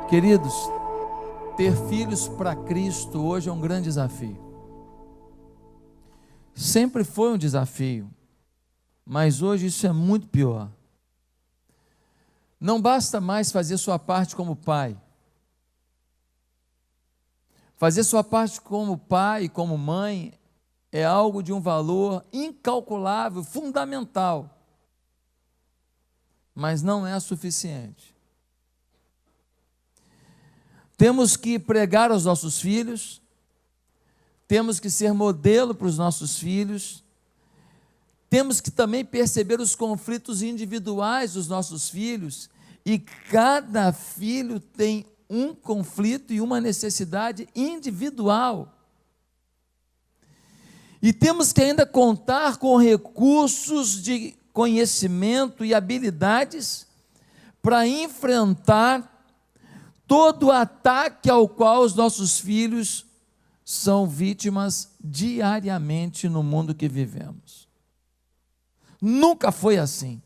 Queridos, ter filhos para Cristo hoje é um grande desafio. Sempre foi um desafio, mas hoje isso é muito pior. Não basta mais fazer sua parte como pai. Fazer sua parte como pai e como mãe é algo de um valor incalculável, fundamental, mas não é suficiente. Temos que pregar aos nossos filhos, temos que ser modelo para os nossos filhos, temos que também perceber os conflitos individuais dos nossos filhos, e cada filho tem um conflito e uma necessidade individual. E temos que ainda contar com recursos de conhecimento e habilidades para enfrentar todo o ataque ao qual os nossos filhos são vítimas diariamente no mundo que vivemos. Nunca foi assim.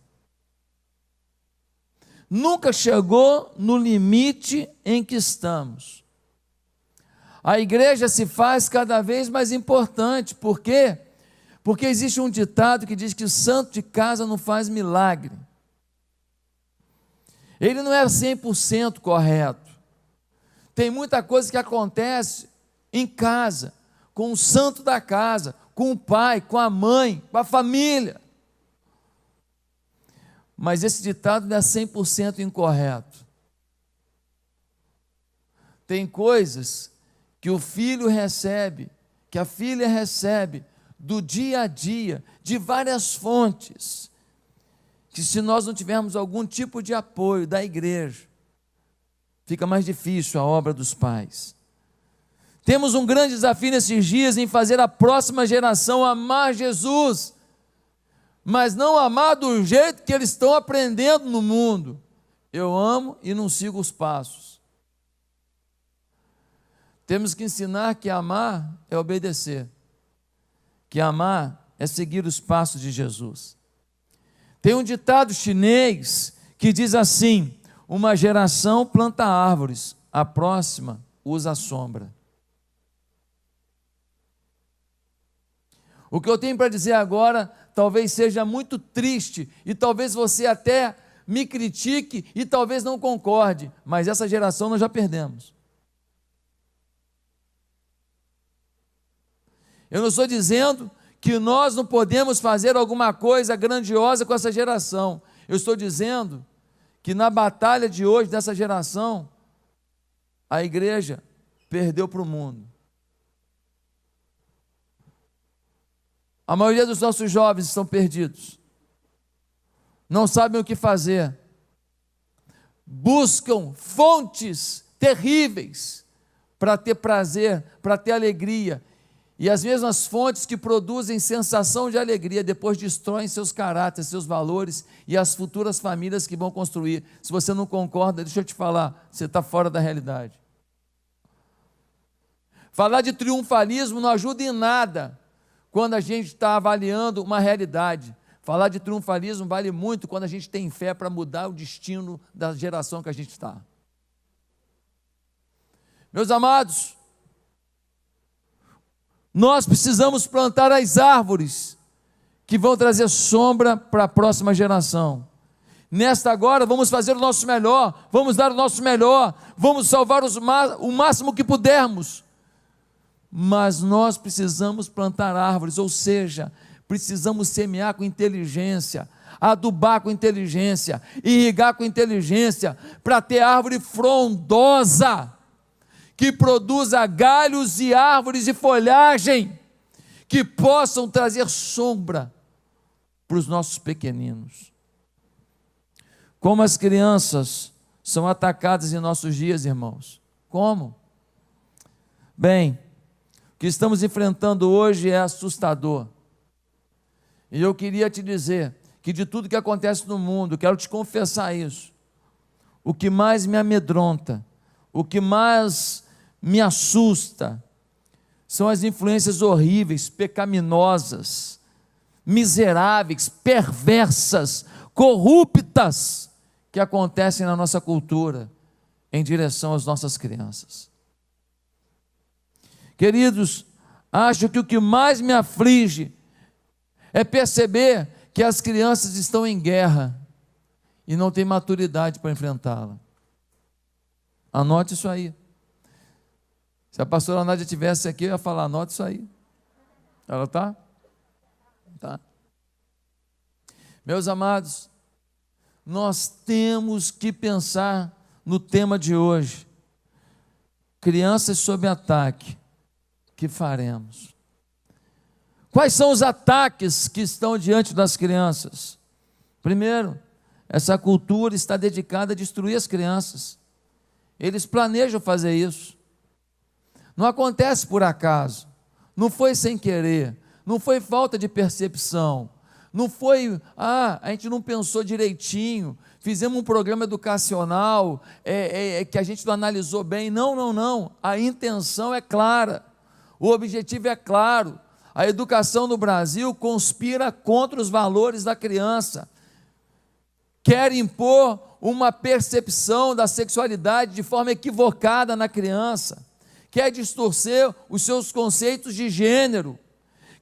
Nunca chegou no limite em que estamos. A igreja se faz cada vez mais importante. Por quê? Porque existe um ditado que diz que o santo de casa não faz milagre. Ele não é 100% correto. Tem muita coisa que acontece em casa, com o santo da casa, com o pai, com a mãe, com a família. Mas esse ditado não é 100% incorreto. Tem coisas que o filho recebe, que a filha recebe do dia a dia, de várias fontes, que se nós não tivermos algum tipo de apoio da igreja, fica mais difícil a obra dos pais. Temos um grande desafio nesses dias em fazer a próxima geração amar Jesus, mas não amar do jeito que eles estão aprendendo no mundo. Eu amo e não sigo os passos. Temos que ensinar que amar é obedecer, que amar é seguir os passos de Jesus. Tem um ditado chinês que diz assim: uma geração planta árvores, a próxima usa a sombra. O que eu tenho para dizer agora talvez seja muito triste, e talvez você até me critique e talvez não concorde, mas essa geração nós já perdemos. Eu não estou dizendo que nós não podemos fazer alguma coisa grandiosa com essa geração. Eu estou dizendo que na batalha de hoje, dessa geração, a igreja perdeu para o mundo. A maioria dos nossos jovens estão perdidos, não sabem o que fazer, buscam fontes terríveis para ter prazer, para ter alegria, e as mesmas fontes que produzem sensação de alegria, depois destroem seus caráteres, seus valores e as futuras famílias que vão construir. Se você não concorda, deixa eu te falar, você está fora da realidade. Falar de triunfalismo não ajuda em nada quando a gente está avaliando uma realidade. Falar de triunfalismo vale muito quando a gente tem fé para mudar o destino da geração que a gente está. Meus amados, nós precisamos plantar as árvores que vão trazer sombra para a próxima geração. Nesta agora, vamos fazer o nosso melhor, vamos dar o nosso melhor, vamos salvar o máximo que pudermos. Mas nós precisamos plantar árvores, ou seja, precisamos semear com inteligência, adubar com inteligência, irrigar com inteligência, para ter árvore frondosa, que produza galhos e árvores e folhagem, que possam trazer sombra para os nossos pequeninos. Como as crianças são atacadas em nossos dias, irmãos? Como? Bem, o que estamos enfrentando hoje é assustador. E eu queria te dizer que de tudo que acontece no mundo, quero te confessar isso, o que mais me amedronta, o que mais me assusta, são as influências horríveis, pecaminosas, miseráveis, perversas, corruptas que acontecem na nossa cultura em direção às nossas crianças. Queridos, acho que o que mais me aflige é perceber que as crianças estão em guerra e não têm maturidade para enfrentá-la. Anote isso aí. Se a pastora Nádia estivesse aqui, eu ia falar, anote isso aí. Ela está? Tá. Meus amados, nós temos que pensar no tema de hoje. Crianças sob ataque. O que faremos? Quais são os ataques que estão diante das crianças? Primeiro, essa cultura está dedicada a destruir as crianças. Eles planejam fazer isso. Não acontece por acaso, não foi sem querer, não foi falta de percepção, não foi, a gente não pensou direitinho, fizemos um programa educacional que a gente não analisou bem. Não, a intenção é clara, o objetivo é claro. A educação no Brasil conspira contra os valores da criança, quer impor uma percepção da sexualidade de forma equivocada na criança, quer distorcer os seus conceitos de gênero,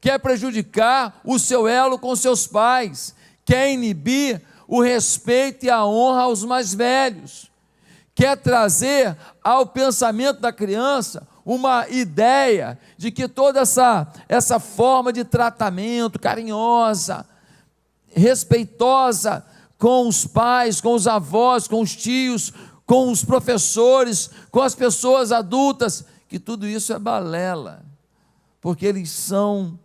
quer prejudicar o seu elo com seus pais, quer inibir o respeito e a honra aos mais velhos, quer trazer ao pensamento da criança uma ideia de que toda essa forma de tratamento carinhosa, respeitosa com os pais, com os avós, com os tios, com os professores, com as pessoas adultas, que tudo isso é balela, porque eles são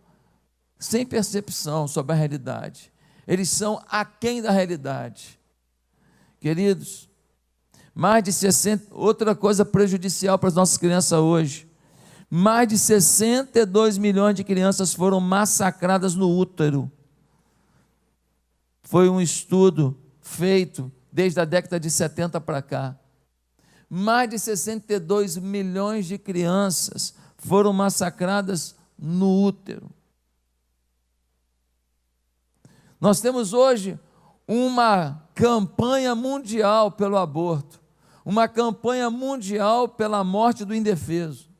sem percepção sobre a realidade, eles são aquém da realidade. Queridos, mais de 60, outra coisa prejudicial para as nossas crianças hoje, mais de 62 milhões de crianças foram massacradas no útero. Foi um estudo feito desde a década de 70 para cá. Mais de 62 milhões de crianças foram massacradas no útero. Nós temos hoje uma campanha mundial pelo aborto, uma campanha mundial pela morte do indefeso.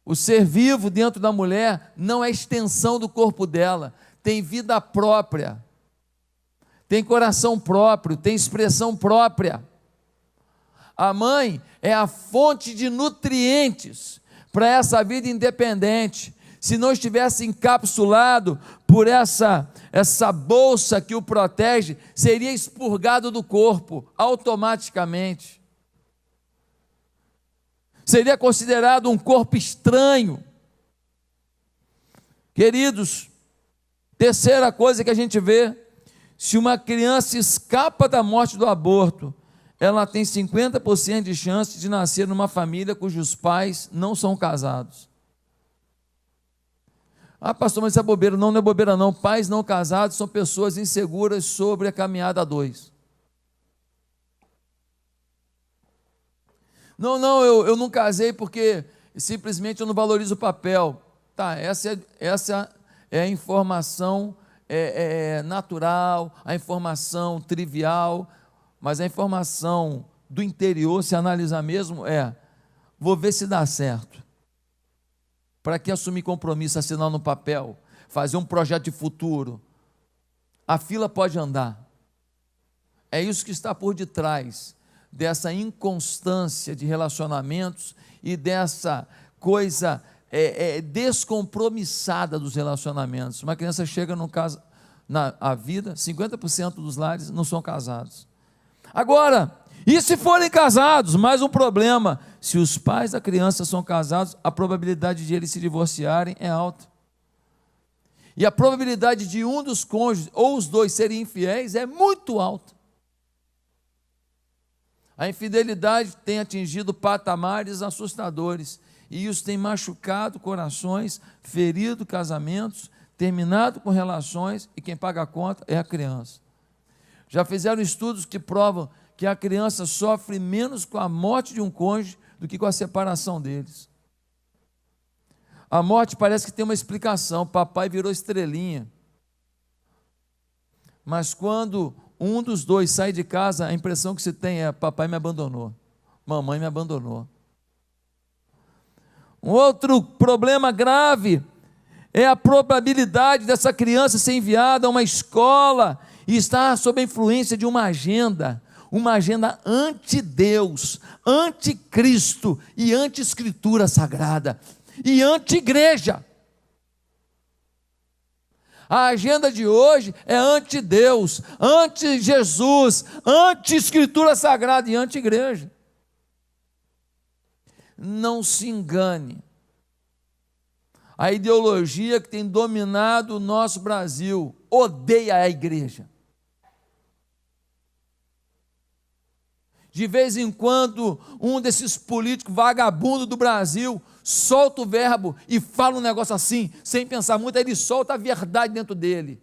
O ser vivo dentro da mulher não é extensão do corpo dela, tem vida própria, tem coração próprio, tem expressão própria. A mãe é a fonte de nutrientes para essa vida independente. Se não estivesse encapsulado por essa bolsa que o protege, seria expurgado do corpo automaticamente. Seria considerado um corpo estranho. Queridos, terceira coisa que a gente vê, se uma criança escapa da morte do aborto, ela tem 50% de chance de nascer numa família cujos pais não são casados. Ah, pastor, mas isso é bobeira. Não é bobeira não. Pais não casados são pessoas inseguras sobre a caminhada a dois. Não, eu não casei porque simplesmente eu não valorizo o papel. Tá, essa é a informação natural, a informação trivial, mas a informação do interior, se analisar mesmo, vou ver se dá certo. Para que assumir compromisso, assinar no papel, fazer um projeto de futuro? A fila pode andar. É isso que está por detrás dessa inconstância de relacionamentos e dessa coisa descompromissada dos relacionamentos. Uma criança chega na vida, 50% dos lares não são casados. Agora, e se forem casados? Mais um problema: se os pais da criança são casados, a probabilidade de eles se divorciarem é alta. E a probabilidade de um dos cônjuges ou os dois serem infiéis é muito alta. A infidelidade tem atingido patamares assustadores, e isso tem machucado corações, ferido casamentos, terminado com relações, e quem paga a conta é a criança. Já fizeram estudos que provam que a criança sofre menos com a morte de um cônjuge do que com a separação deles. A morte parece que tem uma explicação. Papai virou estrelinha. Mas quando um dos dois sai de casa, a impressão que se tem é: papai me abandonou, mamãe me abandonou. Um outro problema grave é a probabilidade dessa criança ser enviada a uma escola e estar sob a influência de uma agenda anti-Deus, anti-Cristo e anti-Escritura Sagrada e anti-igreja. A agenda de hoje é anti-Deus, anti-Jesus, anti-Escritura Sagrada e anti-igreja. Não se engane. A ideologia que tem dominado o nosso Brasil odeia a igreja. De vez em quando, um desses políticos vagabundos do Brasil solta o verbo e fala um negócio assim, sem pensar muito, aí ele solta a verdade dentro dele.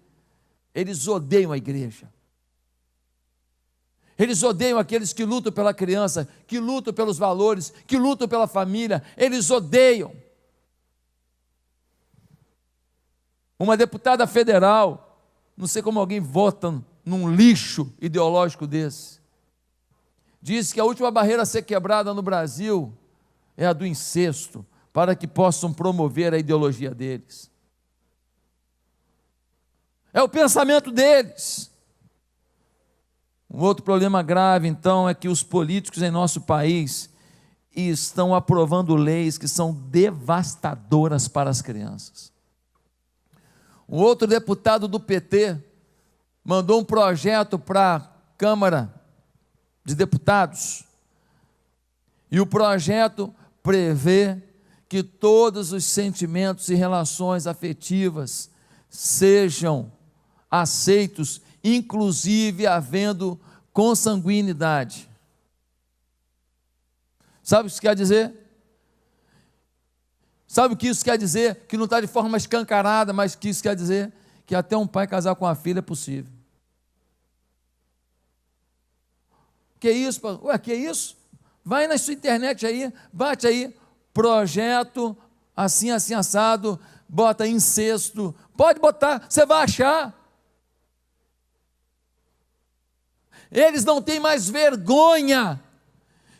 Eles odeiam a igreja. Eles odeiam aqueles que lutam pela criança, que lutam pelos valores, que lutam pela família. Eles odeiam. Uma deputada federal, não sei como alguém vota num lixo ideológico desse, diz que a última barreira a ser quebrada no Brasil é a do incesto, para que possam promover a ideologia deles. É o pensamento deles. Um outro problema grave, então, é que os políticos em nosso país estão aprovando leis que são devastadoras para as crianças. Um outro deputado do PT mandou um projeto para a Câmara de Deputados, e o projeto prevê que todos os sentimentos e relações afetivas sejam aceitos, inclusive havendo consanguinidade. Sabe o que isso quer dizer? Sabe o que isso quer dizer? Que não está de forma escancarada, mas que isso quer dizer que até um pai casar com a filha é possível. Que isso? Ué, que isso? Vai na sua internet aí, bate aí, projeto, assim, assim, assado, bota incesto, pode botar, você vai achar. Eles não têm mais vergonha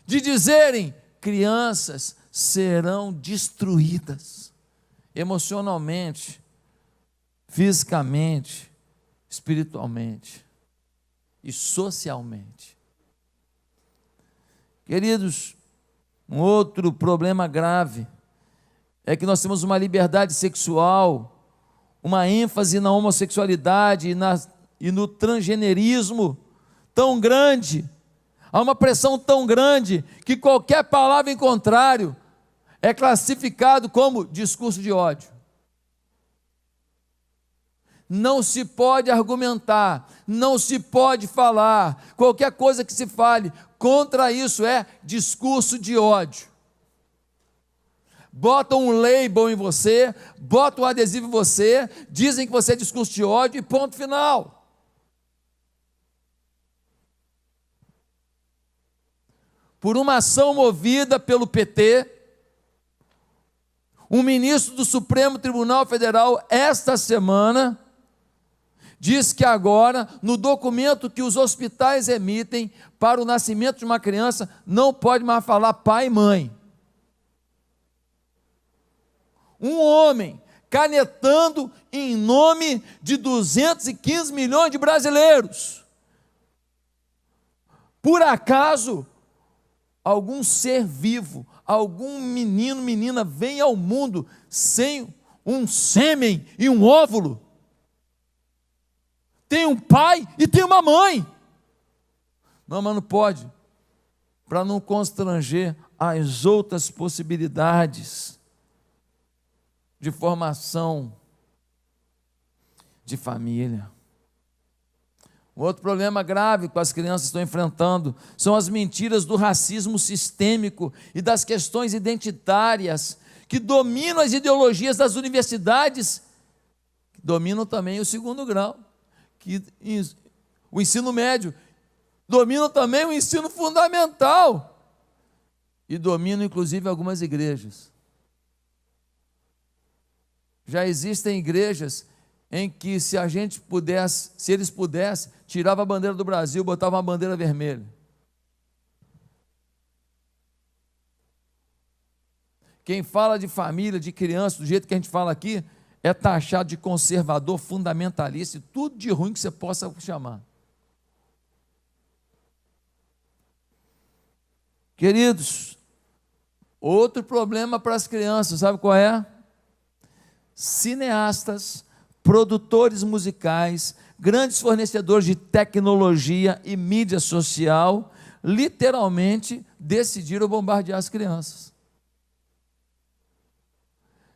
de dizerem: crianças serão destruídas, emocionalmente, fisicamente, espiritualmente e socialmente. Queridos, um outro problema grave é que nós temos uma liberdade sexual, uma ênfase na homossexualidade e no transgenerismo tão grande, há uma pressão tão grande, que qualquer palavra em contrário é classificado como discurso de ódio. Não se pode argumentar, não se pode falar, qualquer coisa que se fale contra isso é discurso de ódio. Botam um label em você, botam um adesivo em você, dizem que você é discurso de ódio e ponto final. Por uma ação movida pelo PT, um ministro do Supremo Tribunal Federal, esta semana, diz que agora, no documento que os hospitais emitem para o nascimento de uma criança, não pode mais falar pai e mãe. Um homem canetando em nome de 215 milhões de brasileiros. Por acaso, algum ser vivo, algum menino, menina vem ao mundo sem um sêmen e um óvulo? Tem um pai e tem uma mãe. Não, mas não pode, para não constranger as outras possibilidades de formação de família. Um outro problema grave que as crianças estão enfrentando são as mentiras do racismo sistêmico e das questões identitárias que dominam as ideologias das universidades, que dominam também o segundo grau, o ensino médio, dominam também o ensino fundamental. e dominam inclusive algumas igrejas. Já existem igrejas em que se a gente pudesse, se eles pudessem, tirava a bandeira do Brasil, botava uma bandeira vermelha. Quem fala de família, de criança, do jeito que a gente fala aqui, é taxado de conservador, fundamentalista e tudo de ruim que você possa chamar. Queridos, outro problema para as crianças, sabe qual é? Cineastas, produtores musicais, grandes fornecedores de tecnologia e mídia social, literalmente decidiram bombardear as crianças.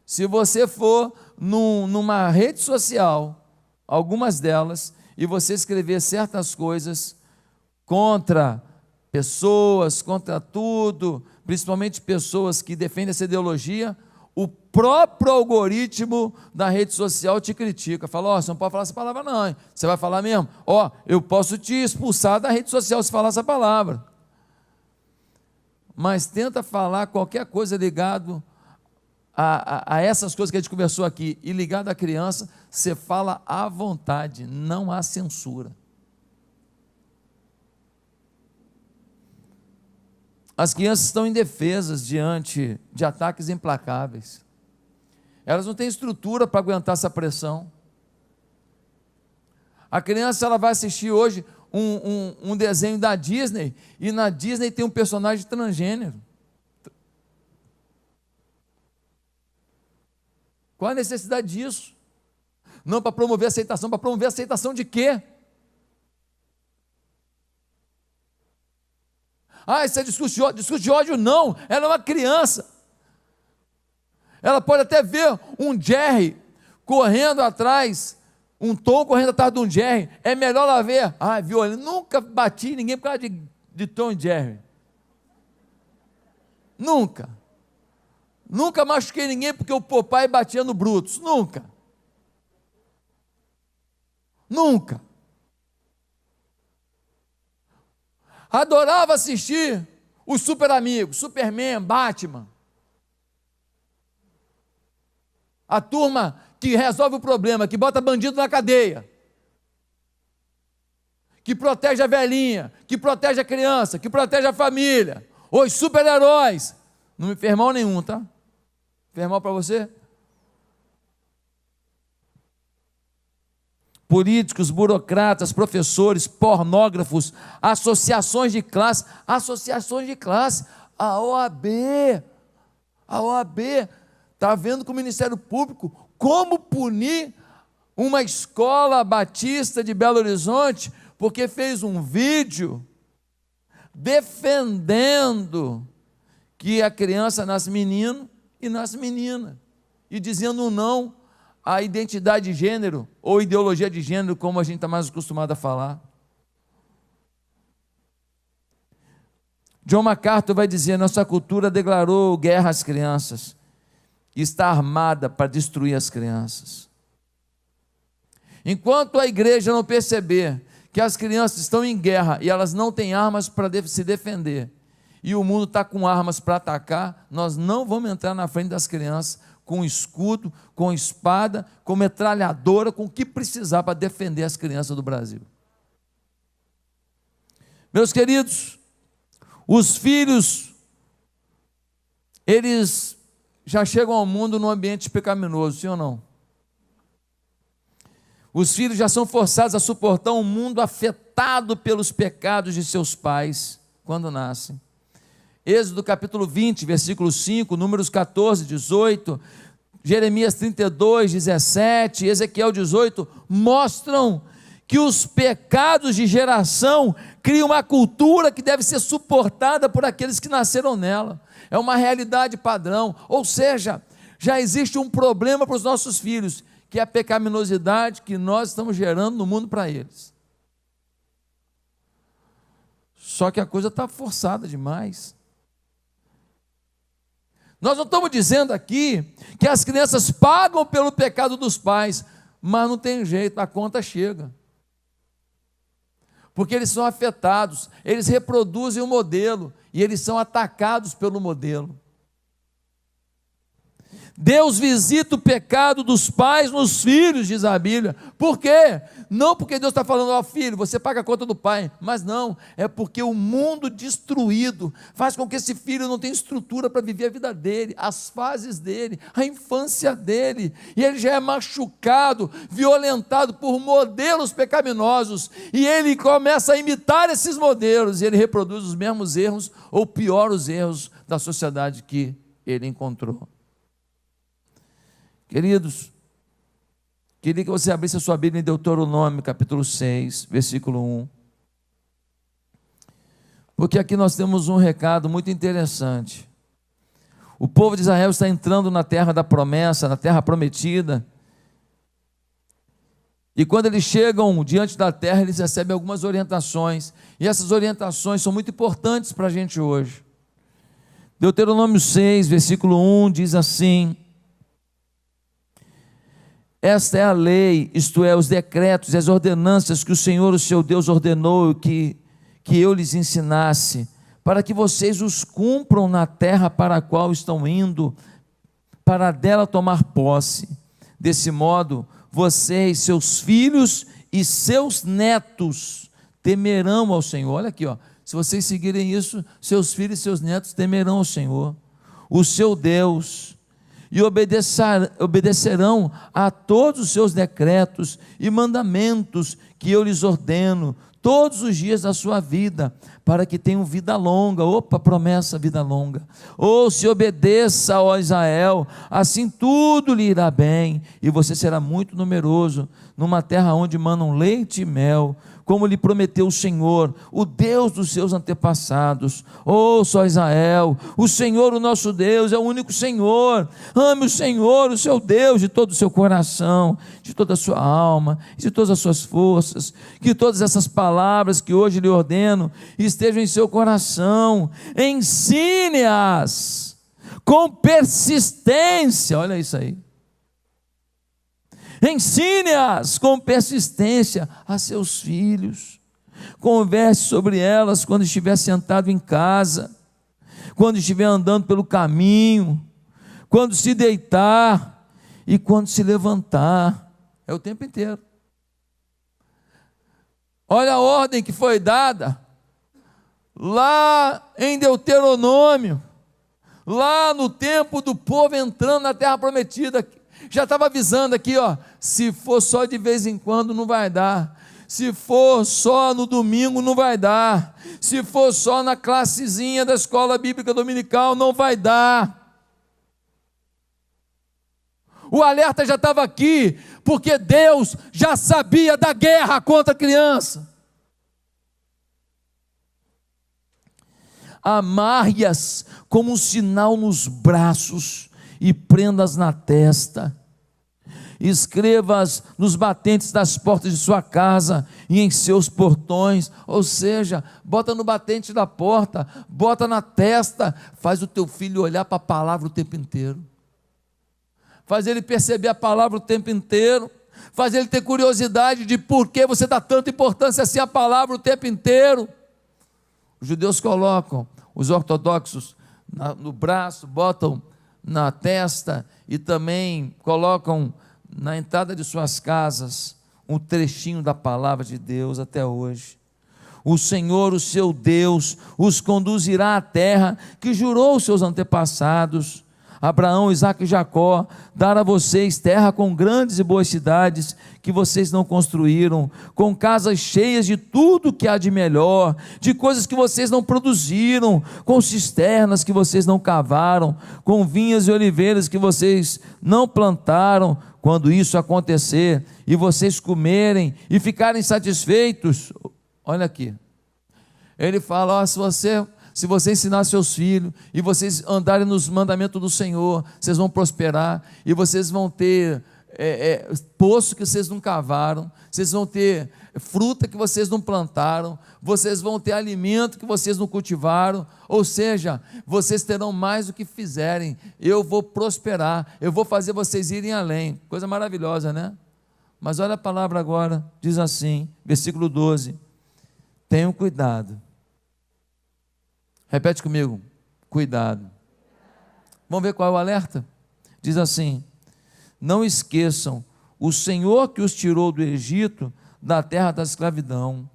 Se você for numa rede social, algumas delas, e você escrever certas coisas contra pessoas, contra tudo, principalmente pessoas que defendem essa ideologia, o próprio algoritmo da rede social te critica, fala, ó, você não pode falar essa palavra não, hein? Você vai falar mesmo? Ó, eu posso te expulsar da rede social se falar essa palavra. Mas tenta falar qualquer coisa ligado a essas coisas que a gente conversou aqui, e ligado à criança, você fala à vontade, não há censura. As crianças estão indefesas diante de ataques implacáveis. Elas não têm estrutura para aguentar essa pressão. A criança, ela vai assistir hoje um desenho da Disney, e na Disney tem um personagem transgênero. Qual a necessidade disso? Não para promover aceitação, para promover aceitação de quê? Ah, isso é discurso de ódio, não, ela é uma criança. Ela pode até ver um Jerry correndo atrás, um Tom correndo atrás de um Jerry, é melhor ela ver, violência, nunca bati ninguém por causa de Tom e Jerry. Nunca machuquei ninguém porque o Popeye batia no Brutus, nunca. Adorava assistir os super amigos, Superman, Batman. A turma que resolve o problema, que bota bandido na cadeia, que protege a velhinha, que protege a criança, que protege a família, os super-heróis. Não me fez mal nenhum, tá? Fez mal para você? Políticos, burocratas, professores, pornógrafos, associações de classe, a OAB está vendo com o Ministério Público como punir uma escola batista de Belo Horizonte, porque fez um vídeo defendendo que a criança nasce menino e nasce menina, e dizendo um não à identidade de gênero, ou ideologia de gênero, como a gente está mais acostumado a falar. John MacArthur vai dizer, nossa cultura declarou guerra às crianças, e está armada para destruir as crianças. Enquanto a igreja não perceber que as crianças estão em guerra, e elas não têm armas para se defender, e o mundo está com armas para atacar, nós não vamos entrar na frente das crianças com escudo, com espada, com metralhadora, com o que precisar para defender as crianças do Brasil. Meus queridos, os filhos, eles já chegam ao mundo num ambiente pecaminoso, sim ou não? Os filhos já são forçados a suportar um mundo afetado pelos pecados de seus pais, quando nascem. Êxodo capítulo 20, versículo 5, Números 14, 18, Jeremias 32, 17, Ezequiel 18, mostram que os pecados de geração criam uma cultura que deve ser suportada por aqueles que nasceram nela. É uma realidade padrão, ou seja, já existe um problema para os nossos filhos, que é a pecaminosidade que nós estamos gerando no mundo para eles. Só que a coisa está forçada demais. Nós não estamos dizendo aqui que as crianças pagam pelo pecado dos pais, mas não tem jeito, a conta chega. porque eles são afetados, eles reproduzem o modelo e eles são atacados pelo modelo. Deus visita o pecado dos pais nos filhos, diz a Bíblia. Por quê? Não porque Deus está falando, ó filho, você paga a conta do pai, mas não, é porque o mundo destruído faz com que esse filho não tenha estrutura para viver a vida dele, as fases dele, a infância dele, e ele já é machucado, violentado por modelos pecaminosos, e ele começa a imitar esses modelos, e ele reproduz os mesmos erros, ou pior, os erros da sociedade que ele encontrou. Queridos, queria que você abrisse a sua Bíblia em Deuteronômio, capítulo 6, versículo 1. Porque aqui nós temos um recado muito interessante. O povo de Israel está entrando na terra da promessa, na terra prometida. E quando eles chegam diante da terra, eles recebem algumas orientações. E essas orientações são muito importantes para a gente hoje. Deuteronômio 6, versículo 1 diz assim: esta é a lei, isto é, os decretos e as ordenanças que o Senhor, o seu Deus, ordenou que eu lhes ensinasse, para que vocês os cumpram na terra para a qual estão indo, para dela tomar posse. Desse modo, vocês, seus filhos e seus netos temerão ao Senhor. Olha aqui, ó. Se vocês seguirem isso, seus filhos e seus netos temerão ao Senhor, o seu Deus, e obedecerão a todos os seus decretos e mandamentos que eu lhes ordeno todos os dias da sua vida, para que tenham vida longa. Opa, promessa, vida longa. Ou se obedeça, ó Israel, assim tudo lhe irá bem, e você será muito numeroso, numa terra onde manam leite e mel, como lhe prometeu o Senhor, o Deus dos seus antepassados. Ouça, ó Israel, o Senhor, o nosso Deus, é o único Senhor. Ame o Senhor, o seu Deus, de todo o seu coração, de toda a sua alma, de todas as suas forças. Que todas essas palavras que hoje lhe ordeno estejam em seu coração. Ensine-as com persistência. Olha isso aí. Ensine-as com persistência a seus filhos. Converse sobre elas quando estiver sentado em casa, quando estiver andando pelo caminho, quando se deitar e quando se levantar. É o tempo inteiro. Olha a ordem que foi dada lá em Deuteronômio, lá no tempo do povo entrando na terra prometida. Já estava avisando aqui, ó, se for só de vez em quando não vai dar, se for só no domingo não vai dar, se for só na classezinha da escola bíblica dominical não vai dar. O alerta já estava aqui, porque Deus já sabia da guerra contra a criança. Amarre-as como um sinal nos braços e prenda-as na testa. Escreva-as nos batentes das portas de sua casa e em seus portões. Ou seja, bota no batente da porta, bota na testa, faz o teu filho olhar para a palavra o tempo inteiro, faz ele perceber a palavra o tempo inteiro, faz ele ter curiosidade de por que você dá tanta importância assim à palavra o tempo inteiro. Os judeus colocam, os ortodoxos, no braço, botam na testa e também colocam na entrada de suas casas um trechinho da palavra de Deus até hoje. O Senhor, o seu Deus, os conduzirá à terra que jurou aos seus antepassados, Abraão, Isaque e Jacó, dar a vocês terra com grandes e boas cidades que vocês não construíram, com casas cheias de tudo que há de melhor, de coisas que vocês não produziram, com cisternas que vocês não cavaram, com vinhas e oliveiras que vocês não plantaram. Quando isso acontecer e vocês comerem e ficarem satisfeitos, olha aqui, ele fala, ó, se você ensinar seus filhos e vocês andarem nos mandamentos do Senhor, vocês vão prosperar e vocês vão ter poço que vocês não cavaram, vocês vão ter fruta que vocês não plantaram, vocês vão ter alimento que vocês não cultivaram, ou seja, vocês terão mais do que fizerem, eu vou prosperar, eu vou fazer vocês irem além. Coisa maravilhosa, né? Mas olha a palavra agora, diz assim, versículo 12: Tenham cuidado. Repete comigo, cuidado. Vamos ver qual é o alerta? Diz assim: não esqueçam o Senhor que os tirou do Egito, da terra da escravidão.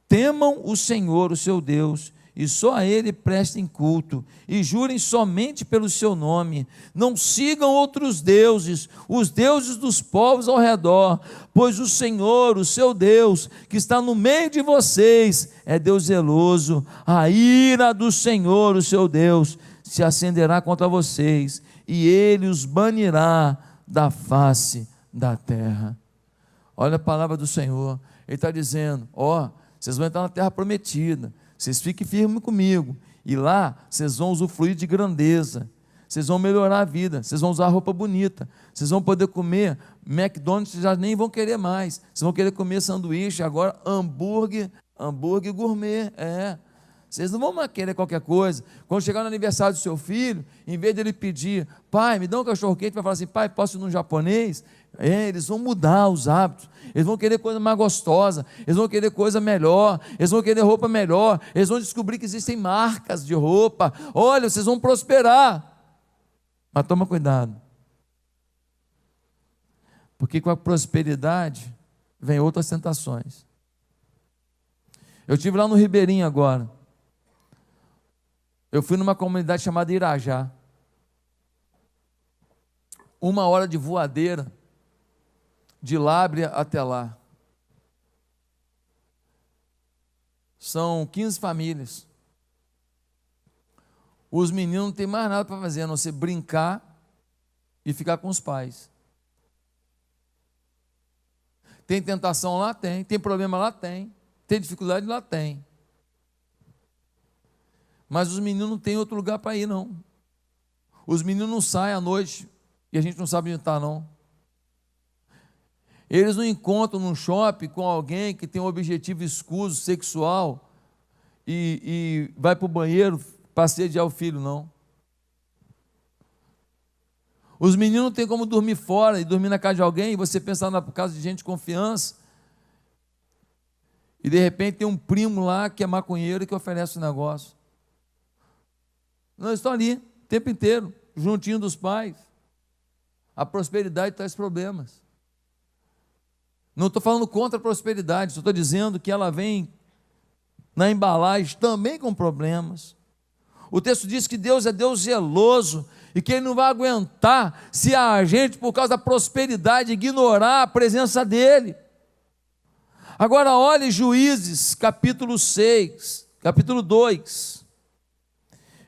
Temam o Senhor, o seu Deus, e só a Ele prestem culto, e jurem somente pelo seu nome. Não sigam outros deuses, os deuses dos povos ao redor, pois o Senhor, o seu Deus, que está no meio de vocês, é Deus zeloso. A ira do Senhor, o seu Deus, se acenderá contra vocês, e Ele os banirá da face da terra. Olha a palavra do Senhor. Ele está dizendo: vocês vão entrar na terra prometida, vocês fiquem firmes comigo, e lá vocês vão usufruir de grandeza, vocês vão melhorar a vida, vocês vão usar roupa bonita, vocês vão poder comer McDonald's, vocês já nem vão querer mais, vocês vão querer comer sanduíche, agora hambúrguer gourmet, vocês não vão mais querer qualquer coisa. Quando chegar no aniversário do seu filho, em vez dele pedir: pai, me dá um cachorro quente, vai falar assim: pai, posso ir num japonês? Eles vão mudar os hábitos, eles vão querer coisa mais gostosa, eles vão querer coisa melhor, eles vão querer roupa melhor, eles vão descobrir que existem marcas de roupa. Olha, vocês vão prosperar, mas toma cuidado, porque com a prosperidade vem outras tentações. Eu estive lá no Ribeirinho agora, eu fui numa comunidade chamada Irajá, 1 hora de voadeira, de Lábrea até lá. São 15 famílias. Os meninos não têm mais nada para fazer, a não ser brincar e ficar com os pais. Tem tentação lá? Tem problema lá? Tem dificuldade lá? Tem. Mas os meninos não têm outro lugar para ir, não. Os meninos não saem à noite e a gente não sabe onde está, não. Eles não encontram num shopping com alguém que tem um objetivo escuso, sexual, e vai para o banheiro para sediar o filho, não. Os meninos não têm como dormir fora e dormir na casa de alguém, e você pensar na casa de gente de confiança, e de repente tem um primo lá que é maconheiro e que oferece um negócio. Não, eles estão ali o tempo inteiro, juntinho dos pais. A prosperidade traz problemas. Não estou falando contra a prosperidade, só estou dizendo que ela vem na embalagem também com problemas. O texto diz que Deus é Deus zeloso e que Ele não vai aguentar se a gente, por causa da prosperidade, ignorar a presença dEle. Agora olhe Juízes, capítulo 2,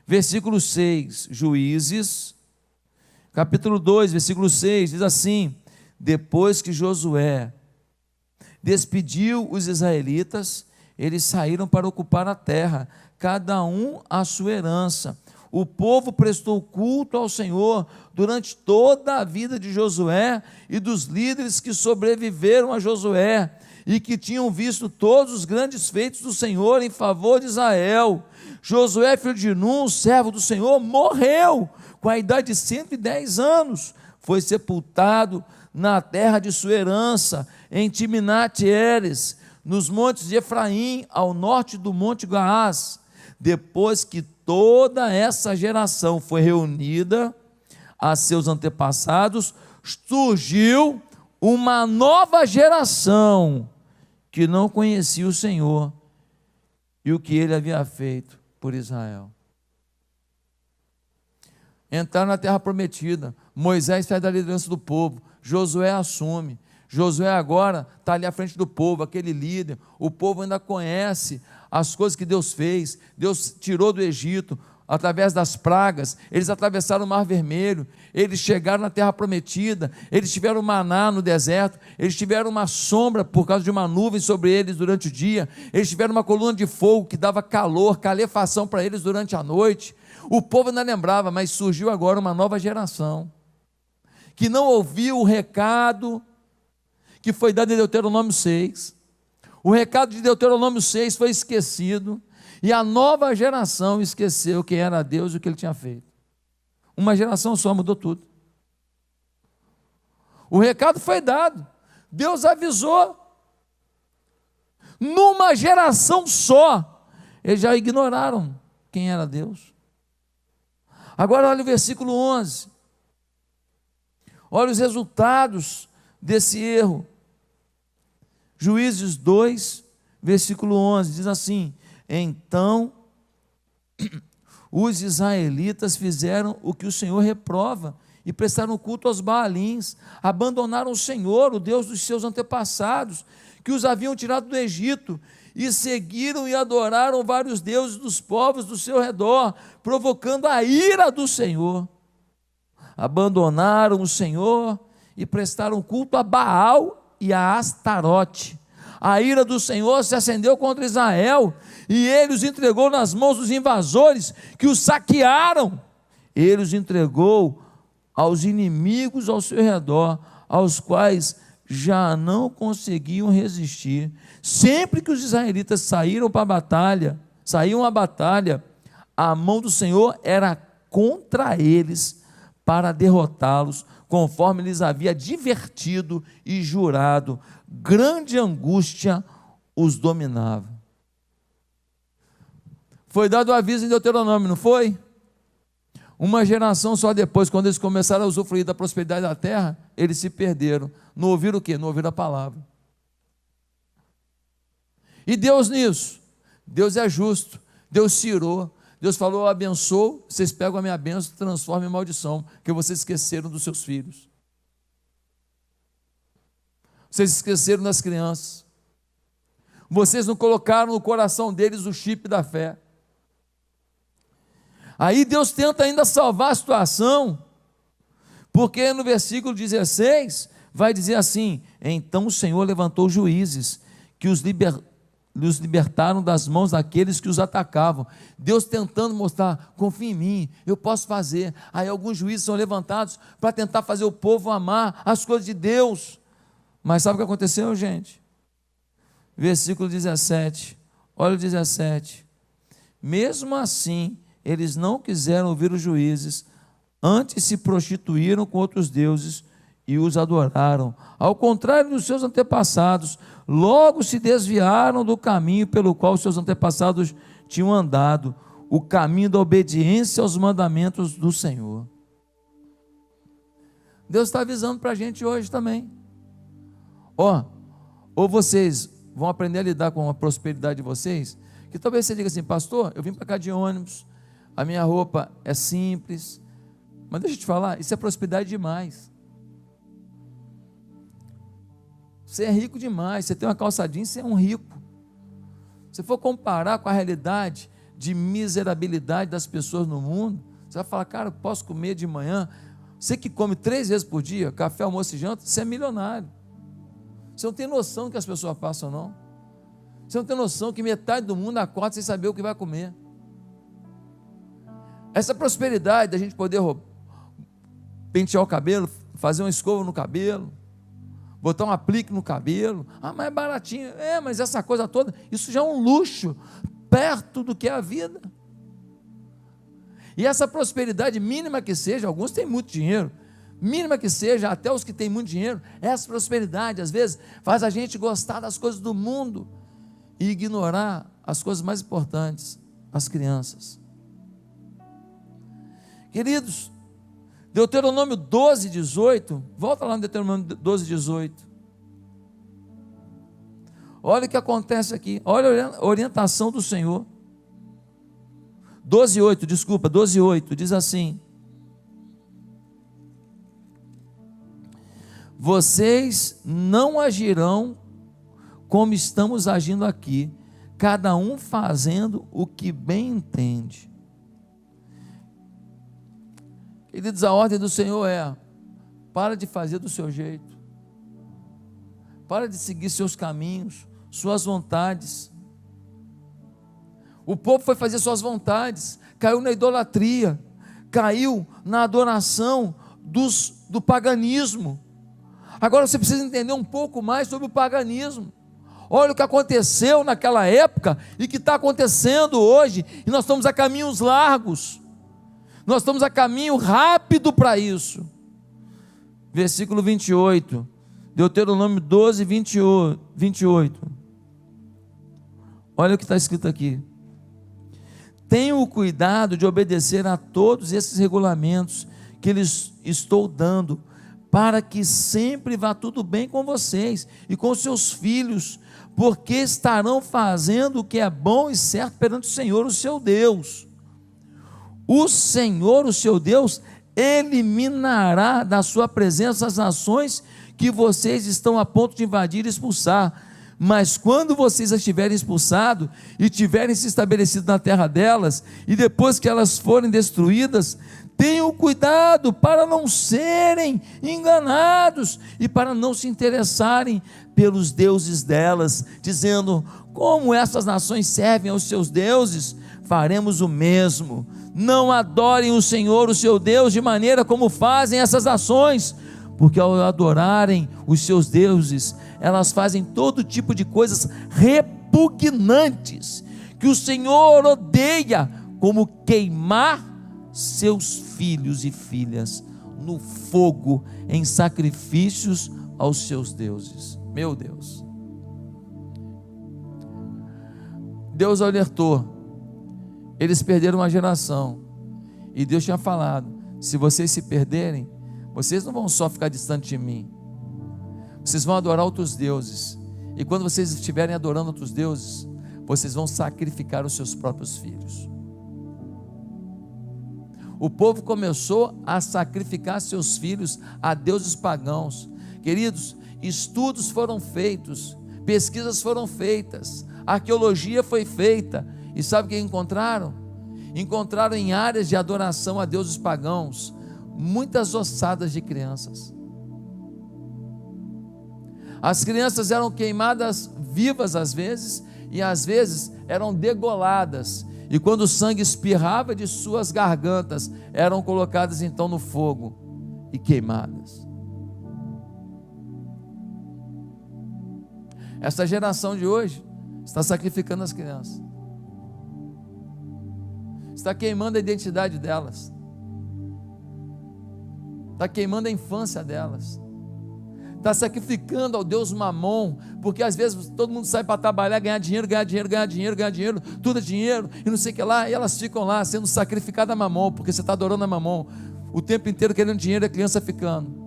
versículo 6. Juízes, capítulo 2, versículo 6, diz assim: depois que Josué despediu os israelitas, eles saíram para ocupar a terra, cada um a sua herança. O povo prestou culto ao Senhor durante toda a vida de Josué e dos líderes que sobreviveram a Josué e que tinham visto todos os grandes feitos do Senhor em favor de Israel. Josué, filho de Nun, servo do Senhor, morreu com a idade de 110 anos. Foi sepultado na terra de sua herança, em Timnat-Heres, nos montes de Efraim, ao norte do monte Gaás. Depois que toda essa geração foi reunida a seus antepassados, surgiu uma nova geração que não conhecia o Senhor e o que Ele havia feito por Israel. Entraram na terra prometida, Moisés faz da liderança do povo, Josué assume. Josué agora está ali à frente do povo, aquele líder. O povo ainda conhece as coisas que Deus fez. Deus tirou do Egito através das pragas. Eles atravessaram o Mar Vermelho, eles chegaram na terra prometida, eles tiveram maná no deserto, eles tiveram uma sombra por causa de uma nuvem sobre eles durante o dia, eles tiveram uma coluna de fogo que dava calor, calefação para eles durante a noite. O povo ainda lembrava, mas surgiu agora uma nova geração que não ouviu o recado que foi dado em Deuteronômio 6. O recado de Deuteronômio 6 foi esquecido, e a nova geração esqueceu quem era Deus e o que Ele tinha feito. Uma geração só mudou tudo. O recado foi dado, Deus avisou, numa geração só, eles já ignoraram quem era Deus. Agora olha o versículo 11, olha os resultados desse erro. Juízes 2, versículo 11, diz assim: então os israelitas fizeram o que o Senhor reprova e prestaram culto aos Baalins, abandonaram o Senhor, o Deus dos seus antepassados, que os haviam tirado do Egito, e seguiram e adoraram vários deuses dos povos do seu redor, provocando a ira do Senhor. Abandonaram o Senhor e prestaram culto a Baal e a Astarote. A ira do Senhor se acendeu contra Israel, e ele os entregou nas mãos dos invasores, que os saquearam. Ele os entregou aos inimigos ao seu redor, aos quais já não conseguiam resistir. Sempre que os israelitas saíam à batalha, a mão do Senhor era contra eles, para derrotá-los, conforme lhes havia advertido e jurado. Grande angústia os dominava. Foi dado o aviso em Deuteronômio, não foi? Uma geração só depois, quando eles começaram a usufruir da prosperidade da terra, eles se perderam. Não ouviram o quê? Não ouviram a palavra. E Deus nisso? Deus é justo. Deus tirou. Deus falou: eu abençoo, vocês pegam a minha bênção e transformam em maldição, porque vocês esqueceram dos seus filhos. Vocês esqueceram das crianças. Vocês não colocaram no coração deles o chip da fé. Aí Deus tenta ainda salvar a situação, porque no versículo 16 vai dizer assim: então o Senhor levantou juízes que os libertaram das mãos daqueles que os atacavam. Deus tentando mostrar: confia em mim, eu posso fazer. Aí alguns juízes são levantados para tentar fazer o povo amar as coisas de Deus. Mas sabe o que aconteceu, gente? Versículo 17, olha o 17: mesmo assim eles não quiseram ouvir os juízes, antes se prostituíram com outros deuses e os adoraram. Ao contrário dos seus antepassados, logo se desviaram do caminho pelo qual os seus antepassados tinham andado, o caminho da obediência aos mandamentos do Senhor. Deus está avisando para a gente hoje também. Ou vocês vão aprender a lidar com a prosperidade de vocês, que talvez você diga assim: pastor, eu vim para cá de ônibus, a minha roupa é simples, mas deixa eu te falar, isso é prosperidade demais. Você é rico demais, você tem uma calça jeans, você é um rico. Se for comparar com a realidade de miserabilidade das pessoas no mundo, você vai falar: cara, eu posso comer de manhã. Você que come 3 vezes por dia, café, almoço e janta, você é milionário. Você não tem noção do que as pessoas passam, não. Você não tem noção que metade do mundo acorda sem saber o que vai comer. Essa prosperidade da gente poder pentear o cabelo, fazer uma escova no cabelo, botar um aplique no cabelo, mas é baratinho. Mas essa coisa toda, isso já é um luxo, perto do que é a vida. E essa prosperidade, mínima que seja, alguns têm muito dinheiro, mínima que seja, até os que têm muito dinheiro, essa prosperidade, às vezes, faz a gente gostar das coisas do mundo e ignorar as coisas mais importantes, as crianças. Queridos, Deuteronômio 12, 18, volta lá no Deuteronômio 12, 18. Olha o que acontece aqui, olha a orientação do Senhor. 12, 8, diz assim: vocês não agirão como estamos agindo aqui, cada um fazendo o que bem entende. Queridos, a ordem do Senhor é: para de fazer do seu jeito, para de seguir seus caminhos, suas vontades. O povo foi fazer suas vontades, caiu na idolatria, caiu na adoração do paganismo. Agora você precisa entender um pouco mais sobre o paganismo. Olha o que aconteceu naquela época e que está acontecendo hoje, e nós estamos a caminhos largos, nós estamos a caminho rápido para isso. Versículo 28, Deuteronômio 12, 28. Olha o que está escrito aqui: tenham o cuidado de obedecer a todos esses regulamentos que lhes estou dando, para que sempre vá tudo bem com vocês e com seus filhos, porque estarão fazendo o que é bom e certo perante o Senhor, o seu Deus. O Senhor, o seu Deus, eliminará da sua presença as nações que vocês estão a ponto de invadir e expulsar. Mas quando vocês as tiverem expulsado e tiverem se estabelecido na terra delas, e depois que elas forem destruídas, tenham cuidado para não serem enganados e para não se interessarem pelos deuses delas, dizendo: como essas nações servem aos seus deuses, faremos o mesmo. Não adorem o Senhor, o seu Deus, de maneira como fazem essas nações, porque ao adorarem os seus deuses, elas fazem todo tipo de coisas repugnantes, que o Senhor odeia, como queimar seus filhos e filhas no fogo, em sacrifícios aos seus deuses. Meu Deus, Deus alertou, eles perderam uma geração, e Deus tinha falado: se vocês se perderem, vocês não vão só ficar distante de mim, vocês vão adorar outros deuses, e quando vocês estiverem adorando outros deuses, vocês vão sacrificar os seus próprios filhos. O povo começou a sacrificar seus filhos a deuses pagãos. Queridos, estudos foram feitos, pesquisas foram feitas, arqueologia foi feita, e sabe o que encontraram? Encontraram em áreas de adoração a deuses pagãos muitas ossadas de crianças. As crianças eram queimadas vivas às vezes, e às vezes eram degoladas, e quando o sangue espirrava de suas gargantas, eram colocadas então no fogo e queimadas. Essa geração de hoje está sacrificando as crianças, está queimando a identidade delas, está queimando a infância delas, está sacrificando ao Deus Mamon, porque às vezes todo mundo sai para trabalhar, ganhar dinheiro, tudo é dinheiro, e não sei o que lá, e elas ficam lá sendo sacrificadas a Mamon, porque você está adorando a Mamon, o tempo inteiro querendo dinheiro e a criança ficando.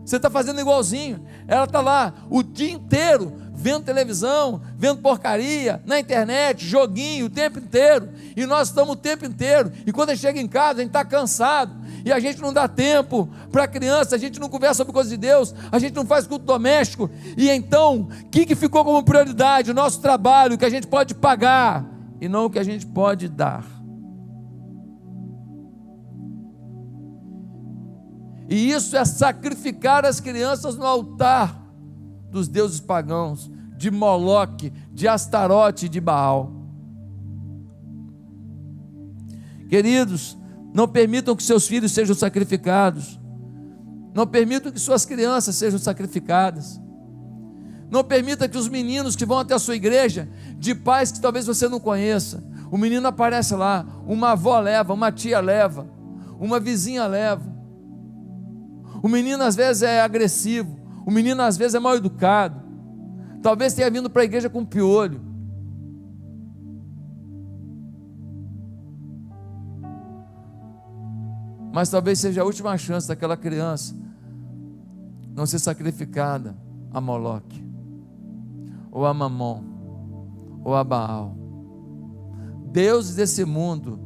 Você está fazendo igualzinho, ela está lá o dia inteiro, vendo televisão, vendo porcaria, na internet, joguinho, o tempo inteiro, e nós estamos o tempo inteiro, e quando a gente chega em casa, a gente está cansado, e a gente não dá tempo para a criança, a gente não conversa sobre coisas de Deus, a gente não faz culto doméstico, e então, o que ficou como prioridade? O nosso trabalho, o que a gente pode pagar, e não o que a gente pode dar. E isso é sacrificar as crianças no altar dos deuses pagãos, de Moloque, de Astarote e de Baal. Queridos, não permitam que seus filhos sejam sacrificados, não permitam que suas crianças sejam sacrificadas, não permita que os meninos que vão até a sua igreja, de pais que talvez você não conheça, o menino aparece lá, uma avó leva, uma tia leva, uma vizinha leva. O menino às vezes é agressivo, o menino às vezes é mal educado, talvez tenha vindo para a igreja com piolho. Mas talvez seja a última chance daquela criança não ser sacrificada a Moloque, ou a Mamon, ou a Baal, deuses desse mundo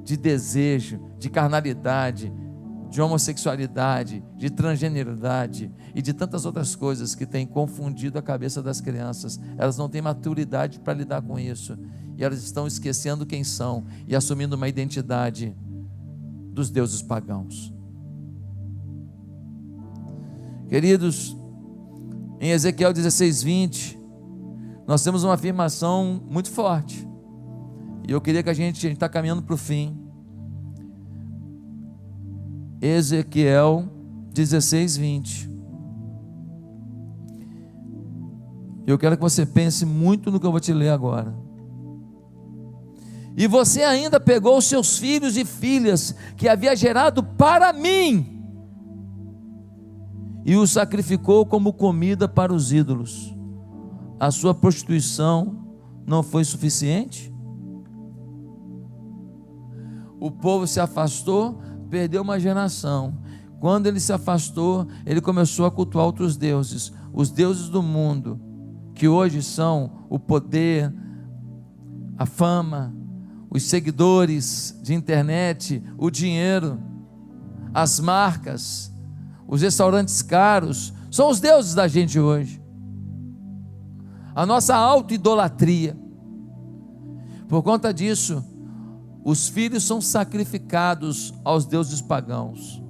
de desejo, de carnalidade, de homossexualidade, de transgeneridade e de tantas outras coisas que têm confundido a cabeça das crianças. Elas não têm maturidade para lidar com isso, e elas estão esquecendo quem são e assumindo uma identidade dos deuses pagãos. Queridos, em Ezequiel 16:20, nós temos uma afirmação muito forte, e eu queria que a gente está caminhando para o fim. Ezequiel 16:20. Eu quero que você pense muito no que eu vou te ler agora. E você ainda pegou os seus filhos e filhas que havia gerado para mim e os sacrificou como comida para os ídolos. a sua prostituição não foi suficiente? O povo se afastou, perdeu uma geração. Quando ele se afastou, ele começou a cultuar outros deuses, os deuses do mundo, que hoje são o poder, a fama, os seguidores de internet, o dinheiro, as marcas, os restaurantes caros, são os deuses da gente hoje. A nossa auto-idolatria. Por conta disso, os filhos são sacrificados aos deuses pagãos.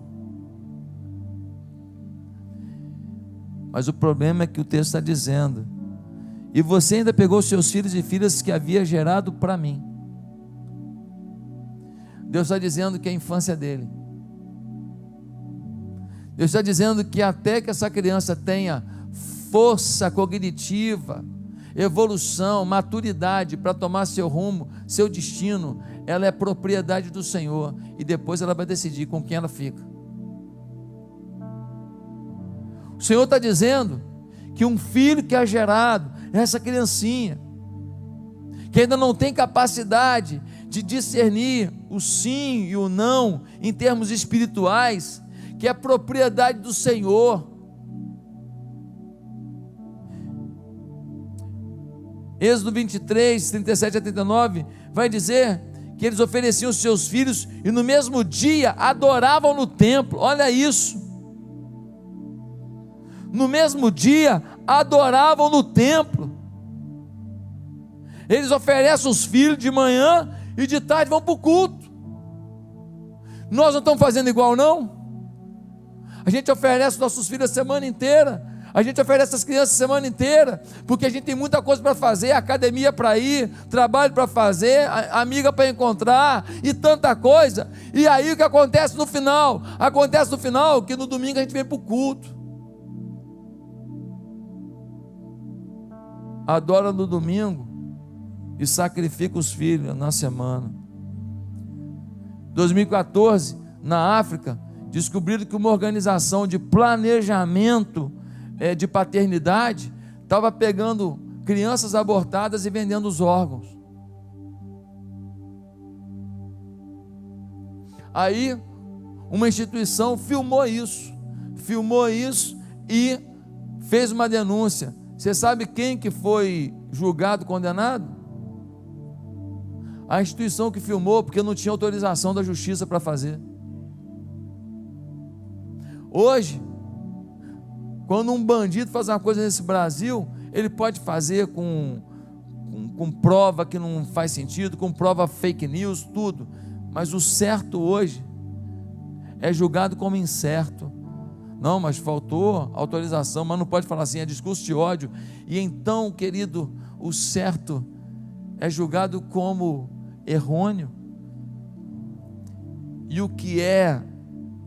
Mas o problema é que o texto está dizendo: e você ainda pegou seus filhos e filhas que havia gerado para mim. Deus está dizendo que é a infância dele. Deus está dizendo que até que essa criança tenha força cognitiva, evolução, maturidade para tomar seu rumo, seu destino, ela é propriedade do Senhor, e depois ela vai decidir com quem ela fica. O Senhor está dizendo que um filho que é gerado é essa criancinha, que ainda não tem capacidade de discernir o sim e o não em termos espirituais, que é propriedade do Senhor. Êxodo 23, 37 a 39, vai dizer que eles ofereciam os seus filhos e no mesmo dia adoravam no templo. Olha isso. No mesmo dia adoravam no templo. Eles oferecem os filhos de manhã e de tarde vão para o culto. Nós não estamos fazendo igual, não? A gente oferece nossos filhos a semana inteira, a gente oferece as crianças a semana inteira, porque a gente tem muita coisa para fazer, academia para ir, trabalho para fazer, amiga para encontrar e tanta coisa. E aí o que acontece no final? Acontece no final que no domingo a gente vem para o culto, adora no domingo e sacrifica os filhos na semana. 2014, na África, descobriram que uma organização de planejamento de paternidade estava pegando crianças abortadas e vendendo os órgãos. Aí uma instituição filmou isso e fez uma denúncia. Você sabe quem que foi julgado, condenado? A instituição que filmou, porque não tinha autorização da justiça para fazer. Hoje, quando um bandido faz uma coisa nesse Brasil, ele pode fazer com prova que não faz sentido, com prova fake news, tudo, mas o certo hoje é julgado como incerto. Não, mas faltou autorização, mas não pode falar assim, é discurso de ódio. E então, querido, o certo é julgado como errôneo, e o que é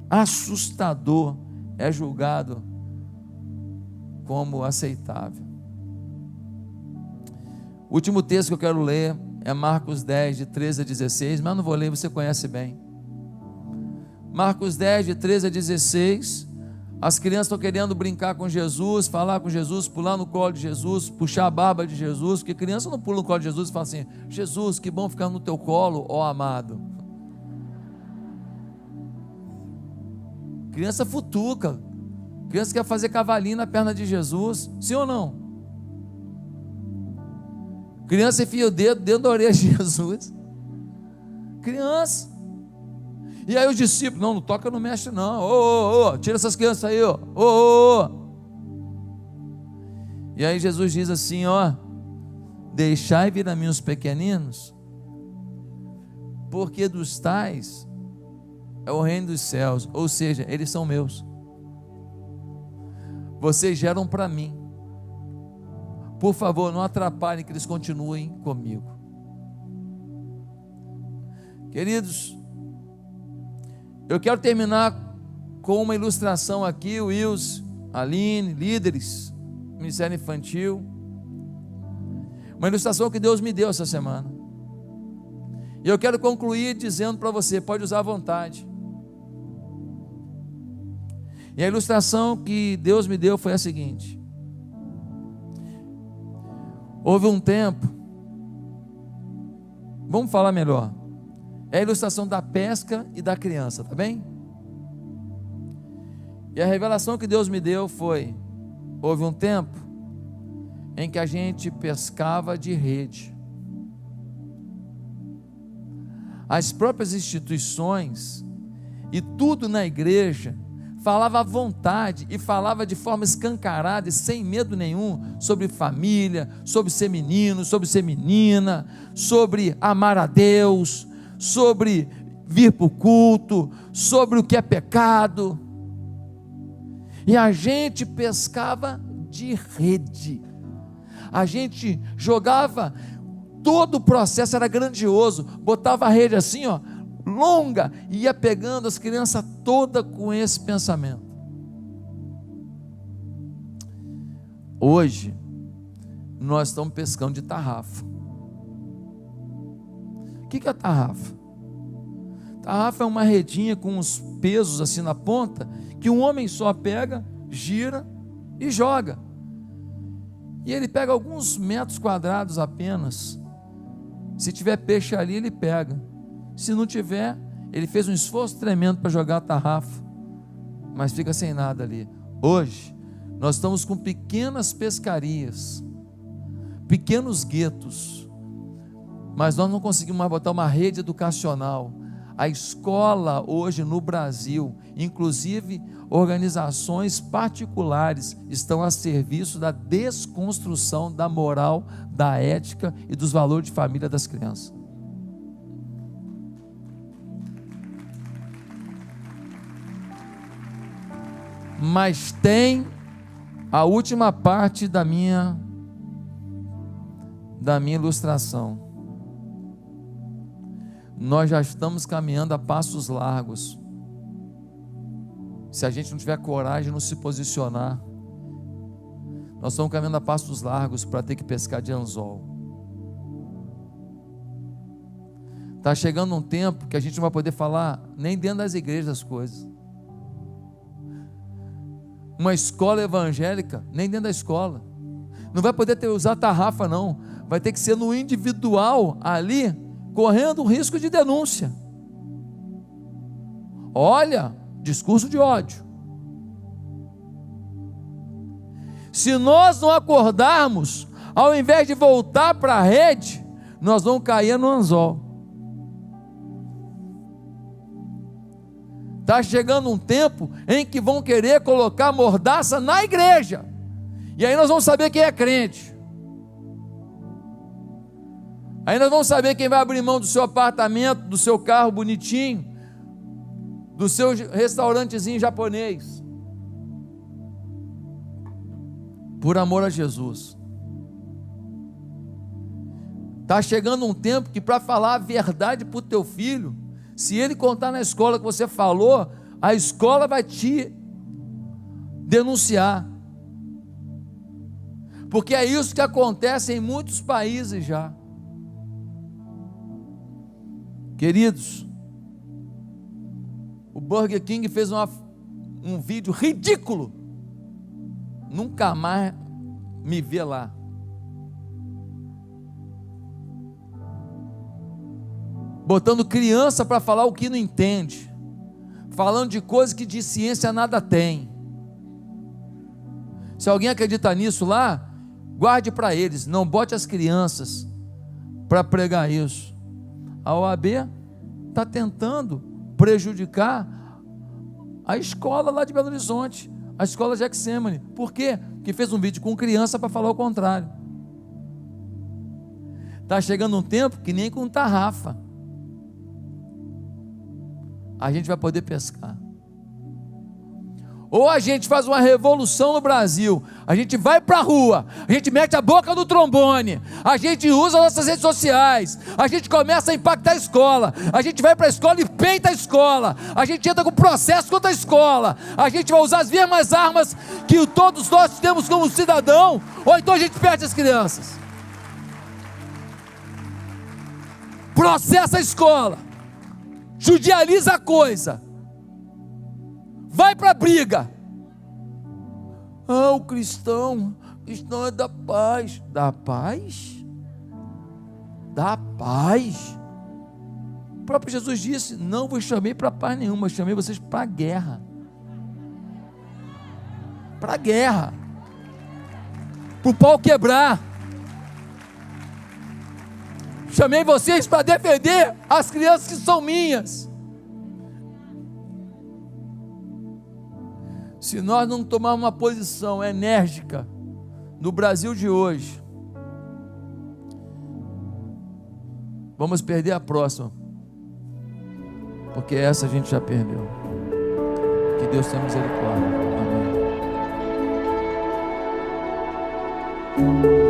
assustador é julgado como aceitável. O último texto que eu quero ler é Marcos 10, de 13 a 16, mas não vou ler, você conhece bem. Marcos 10, de 13 a 16, as crianças estão querendo brincar com Jesus, falar com Jesus, pular no colo de Jesus, puxar a barba de Jesus, porque criança não pula no colo de Jesus e fala assim: Jesus, que bom ficar no teu colo, ó amado. Criança futuca, criança quer fazer cavalinho na perna de Jesus, sim ou não? Criança enfia o dedo dentro da orelha de Jesus, criança. E aí os discípulos: não toca, não mexe não, tira essas crianças aí, E aí Jesus diz assim: deixai vir a mim os pequeninos, porque dos tais é o reino dos céus, ou seja, eles são meus, vocês geram para mim, por favor, não atrapalhem que eles continuem comigo. Queridos, eu quero terminar com uma ilustração aqui, o Wilson, Aline, líderes, Ministério Infantil, uma ilustração que Deus me deu essa semana, e eu quero concluir dizendo para você, pode usar à vontade. E a ilustração que Deus me deu foi a seguinte: Houve um tempo, vamos falar melhor, é a ilustração da pesca e da criança, tá bem? E a revelação que Deus me deu foi: houve um tempo em que a gente pescava de rede. As próprias instituições e tudo na igreja falava à vontade e falava de forma escancarada e sem medo nenhum sobre família, sobre ser menino, sobre ser menina, sobre amar a Deus, sobre vir para o culto, sobre o que é pecado. E a gente pescava de rede, a gente jogava, todo o processo era grandioso, botava a rede assim, ó, longa, e ia pegando as crianças todas com esse pensamento. Hoje nós estamos pescando de tarrafa. O que é tarrafa? Tarrafa é uma redinha com uns pesos assim na ponta, que um homem só pega, gira e joga, e ele pega alguns metros quadrados apenas. Se tiver peixe ali, ele pega. Se não tiver, ele fez um esforço tremendo para jogar a tarrafa, mas fica sem nada ali. Hoje nós estamos com pequenas pescarias, pequenos guetos, mas nós não conseguimos mais botar uma rede educacional. A escola hoje no Brasil, inclusive organizações particulares, estão a serviço da desconstrução da moral, da ética e dos valores de família das crianças. Mas tem a última parte da minha ilustração. Nós já estamos caminhando a passos largos. Se a gente não tiver coragem de não se posicionar, nós estamos caminhando a passos largos para ter que pescar de anzol. Está chegando um tempo que a gente não vai poder falar nem dentro das igrejas as coisas. Uma escola evangélica, nem dentro da escola. Não vai poder usar tarrafa não. Vai ter que ser no individual ali, correndo o risco de denúncia. Olha, discurso de ódio. Se nós não acordarmos, ao invés de voltar para a rede, nós vamos cair no anzol. Está chegando um tempo em que vão querer colocar mordaça na igreja, e aí nós vamos saber quem é crente. Aí nós vamos saber quem vai abrir mão do seu apartamento, do seu carro bonitinho, do seu restaurantezinho japonês, por amor a Jesus. Está chegando um tempo que, para falar a verdade para o teu filho, se ele contar na escola que você falou, a escola vai te denunciar, porque é isso que acontece em muitos países já. Queridos, o Burger King fez um vídeo ridículo, nunca mais me vê lá. Botando criança para falar o que não entende, falando de coisas que de ciência nada tem. Se alguém acredita nisso lá, guarde para eles, não bote as crianças para pregar isso. A OAB está tentando prejudicar a escola lá de Belo Horizonte, a escola Gexêmani. Por quê? Porque fez um vídeo com criança para falar o contrário. Está chegando um tempo que nem com tarrafa a gente vai poder pescar. Ou a gente faz uma revolução no Brasil, a gente vai para a rua, a gente mete a boca no trombone, a gente usa nossas redes sociais, a gente começa a impactar a escola, a gente vai para a escola e peita a escola, a gente entra com processo contra a escola, a gente vai usar as mesmas armas que todos nós temos como cidadão, ou então a gente perde as crianças. Processa a escola, judicializa a coisa, vai para a briga. O cristão Isso não é da paz. Da paz? Da paz. O próprio Jesus disse: não vos chamei para paz nenhuma, chamei vocês para a guerra. Para a guerra. Para o pau quebrar. Chamei vocês para defender as crianças que são minhas. Se nós não tomarmos uma posição enérgica no Brasil de hoje, vamos perder a próxima, porque essa a gente já perdeu. Que Deus tenha misericórdia. Amém.